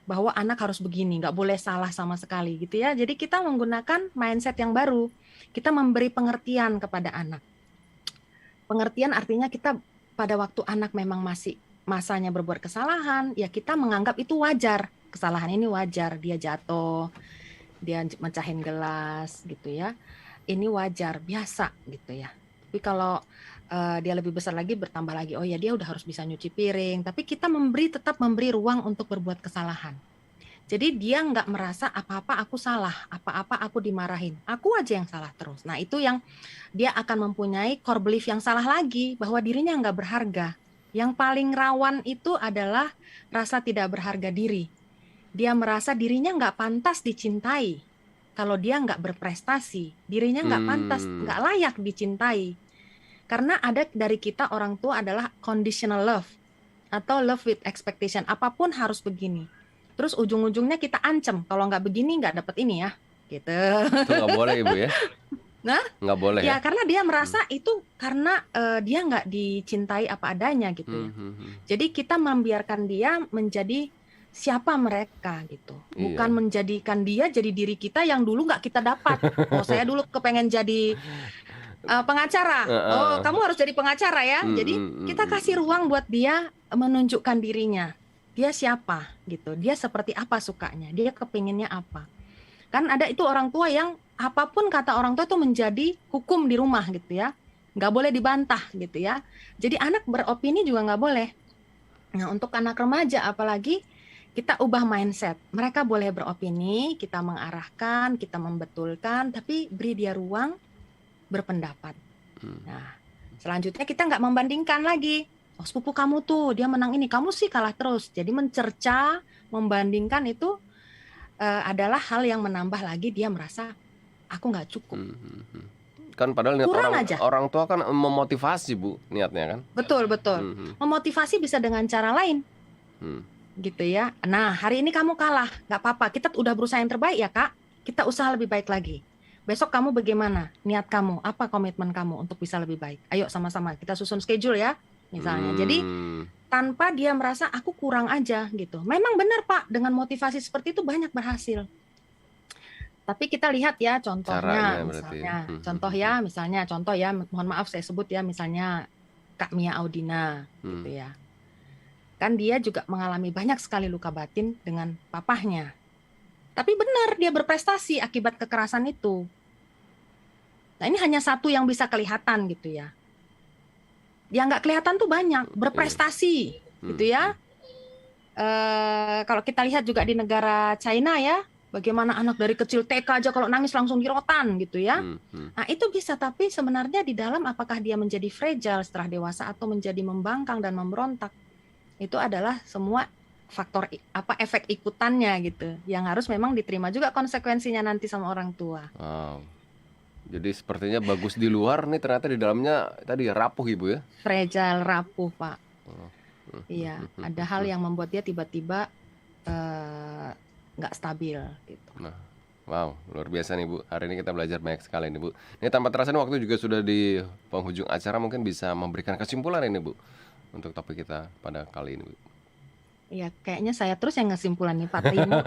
Bahwa anak harus begini, nggak boleh salah sama sekali gitu ya. Jadi kita menggunakan mindset yang baru. Kita memberi pengertian kepada anak. Pengertian artinya kita pada waktu anak memang masih masanya berbuat kesalahan, ya kita menganggap itu wajar. Kesalahan ini wajar, dia jatuh, dia mecahin gelas gitu ya. ini wajar, biasa gitu ya. Tapi kalau dia lebih besar lagi, bertambah lagi, oh ya dia udah harus bisa nyuci piring. Tapi kita tetap memberi ruang untuk berbuat kesalahan. Jadi dia nggak merasa apa-apa aku salah, apa-apa aku dimarahin, aku aja yang salah terus. Nah itu yang dia akan mempunyai core belief yang salah lagi, bahwa dirinya nggak berharga. Yang paling rawan itu adalah rasa tidak berharga diri. Dia merasa dirinya nggak pantas dicintai. Kalau dia nggak berprestasi, dirinya nggak pantas, nggak layak dicintai. Karena ada dari kita orang tua adalah conditional love atau love with expectation. Apapun harus begini. Terus ujung-ujungnya kita ancam, kalau nggak begini nggak dapet ini ya, gitu. Itu nggak boleh Ibu ya? Nah, Nggak boleh ya? ya karena dia merasa itu karena dia nggak dicintai apa adanya gitu ya. Jadi kita membiarkan dia menjadi siapa mereka gitu, bukan Iya. menjadikan dia jadi diri kita yang dulu nggak kita dapat. Oh saya dulu kepengen jadi pengacara. Oh kamu harus jadi pengacara ya. Jadi kita kasih ruang buat dia menunjukkan dirinya. Dia siapa gitu, dia seperti apa sukanya, dia kepinginnya apa. Kan ada itu orang tua yang apapun kata orang tua itu menjadi hukum di rumah gitu ya, nggak boleh dibantah gitu ya. Jadi anak beropini juga nggak boleh. Nah untuk anak remaja apalagi kita ubah mindset, mereka boleh beropini, kita mengarahkan, kita membetulkan, tapi beri dia ruang berpendapat. Nah selanjutnya kita nggak membandingkan lagi. Oh sepupu kamu tuh dia menang ini, kamu sih kalah terus. Jadi mencerca, membandingkan itu adalah hal yang menambah lagi dia merasa aku nggak cukup. Kan padahal niat Kurang aja. orang tua kan memotivasi Bu, niatnya kan. Betul. Memotivasi bisa dengan cara lain. Gitu ya. Nah hari ini kamu kalah, nggak apa-apa. Kita udah berusaha yang terbaik ya kak. Kita usaha lebih baik lagi. Besok kamu bagaimana? Niat kamu, apa komitmen kamu untuk bisa lebih baik? Ayo sama-sama kita susun schedule ya. Misalnya, jadi tanpa dia merasa aku kurang aja gitu. Memang benar Pak, dengan motivasi seperti itu banyak berhasil. Tapi kita lihat ya contohnya, misalnya, contoh ya, mohon maaf saya sebut ya, misalnya Kak Mia Audina, gitu ya. Kan dia juga mengalami banyak sekali luka batin dengan papahnya. Tapi benar dia berprestasi akibat kekerasan itu. Nah ini hanya satu yang bisa kelihatan gitu ya. Yang nggak kelihatan tuh banyak berprestasi gitu ya. Kalau kita lihat juga di negara China ya, bagaimana anak dari kecil TK aja kalau nangis langsung dirotan gitu ya. Nah itu bisa, tapi sebenarnya di dalam apakah dia menjadi fragile setelah dewasa atau menjadi membangkang dan memberontak, itu adalah semua faktor efek ikutannya gitu, yang harus memang diterima juga konsekuensinya nanti sama orang tua. Wow. Jadi sepertinya bagus di luar nih, ternyata di dalamnya tadi rapuh Ibu ya? Fragile, rapuh Pak. Iya, ada hal yang membuat dia tiba-tiba nggak stabil gitu. Nah, wow, luar biasa nih Bu. Hari ini kita belajar banyak sekali nih Bu. Ini tanpa terasa nih waktu juga sudah di penghujung acara, mungkin bisa memberikan kesimpulan ini Bu untuk topik kita pada kali ini Bu. Iya, kayaknya saya terus yang ngesimpulan nih Pak Timo.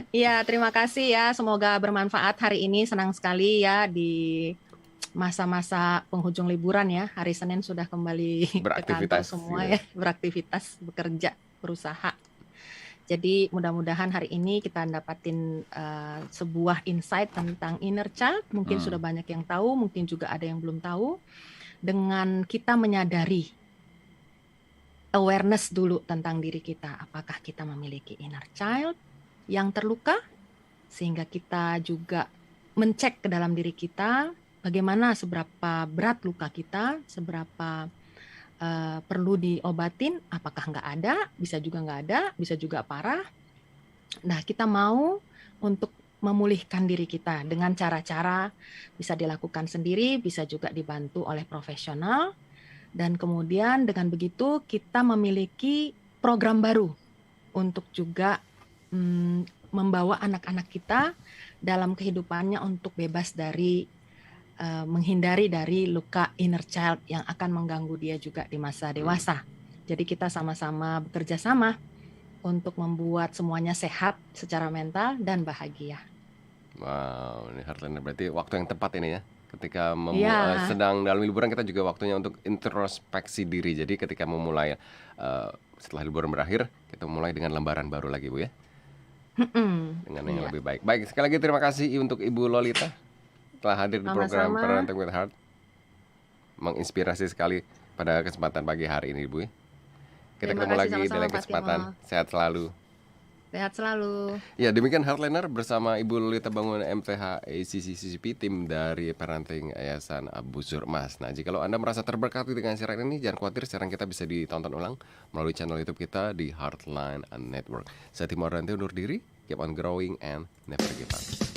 Iya, terima kasih ya. Semoga bermanfaat hari ini. Senang sekali ya di masa-masa penghujung liburan ya. Hari Senin sudah kembali ke kantor semua ya, beraktivitas, bekerja, berusaha. Jadi mudah-mudahan hari ini kita dapatin sebuah insight tentang inner child. Mungkin sudah banyak yang tahu, mungkin juga ada yang belum tahu. Dengan kita menyadari, awareness dulu tentang diri kita. Apakah kita memiliki inner child yang terluka, sehingga kita juga mencek ke dalam diri kita bagaimana, seberapa berat luka kita, seberapa perlu diobatin, apakah nggak ada, bisa juga nggak ada, bisa juga parah. Nah kita mau untuk memulihkan diri kita dengan cara-cara bisa dilakukan sendiri, bisa juga dibantu oleh profesional, dan kemudian dengan begitu kita memiliki program baru untuk juga membawa anak-anak kita dalam kehidupannya untuk bebas dari menghindari dari luka inner child yang akan mengganggu dia juga di masa dewasa. Jadi kita sama-sama bekerja sama untuk membuat semuanya sehat secara mental dan bahagia. Wow, ini Heartlander berarti waktu yang tepat ini ya. Ketika sedang dalam liburan, kita juga waktunya untuk introspeksi diri. Jadi ketika memulai setelah liburan berakhir, kita mulai dengan lembaran baru lagi Bu ya. dengan yang Iya, lebih baik. Baik, sekali lagi terima kasih untuk Ibu Lolita telah hadir di program sama-sama. Parenting with Heart. Menginspirasi sekali pada kesempatan pagi hari ini, Ibu. Kita Terima ketemu kasih lagi di sama-sama lain Pak kesempatan. Timo. Sehat selalu. Sehat selalu. Ya, demikian Heartliner bersama Ibu Lolita Bangun MTH ACCCP, tim dari Parenting Yayasan Abu Zur Emas. Nah, jika Anda merasa terberkati dengan siaran ini, jangan khawatir, siaran kita bisa ditonton ulang melalui channel YouTube kita di Heartline Network. Saya Timo Ranti undur diri, keep on growing and never give up.